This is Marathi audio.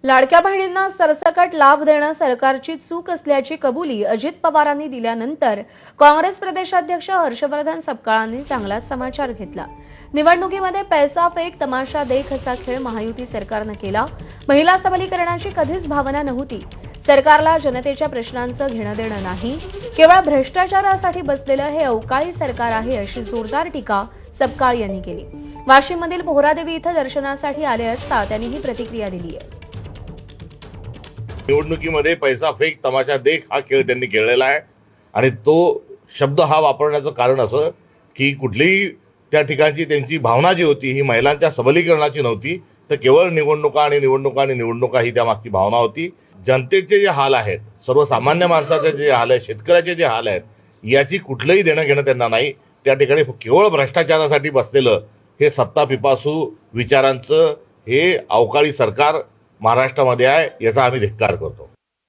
लाडक्या बहिणींना सरसकट लाभ देणं सरकारची चूक असल्याची कबुली अजित पवारांनी दिल्यानंतर काँग्रेस प्रदेशाध्यक्ष हर्षवर्धन सपकाळांनी चांगलाच समाचार घेतला। निवडणुकीमध्ये पैसा फेक तमाशा देख असा खेळ महायुती सरकारनं केला। महिला सबलीकरणाची कधीच भावना नव्हती। सरकारला जनतेच्या प्रश्नांचं घेणं देणं नाही, केवळ भ्रष्टाचारासाठी बसलेलं हे अवकाळी सरकार आहे अशी जोरदार टीका सपकाळ यांनी केली। वाशिममधील पोहरादेवी इथं दर्शनासाठी आले असता त्यांनी ही प्रतिक्रिया दिली आहे। निवडणुकीमध्ये पैसा फेक तमाशा देख हा खेळ त्यांनी खेळलेला आहे आणि तो शब्द हा वापरण्याचं कारण असं की कुठलीही त्या ठिकाणची त्यांची भावना जी होती ही महिलांच्या सबलीकरणाची नव्हती, तर केवळ निवडणुका ही त्यामागची भावना होती। जनतेचे जे हाल आहेत, सर्वसामान्य माणसाचे जे हाल आहेत, शेतकऱ्याचे जे हाल आहेत, याची कुठलंही देणं घेणं त्यांना नाही। त्या ठिकाणी केवळ भ्रष्टाचारासाठी बसलेलं हे सत्ता पिपासू विचारांचं हे अवकाळी सरकार महाराष्ट्रामध्ये आहे, याचा आम्ही धिक्कार करतो।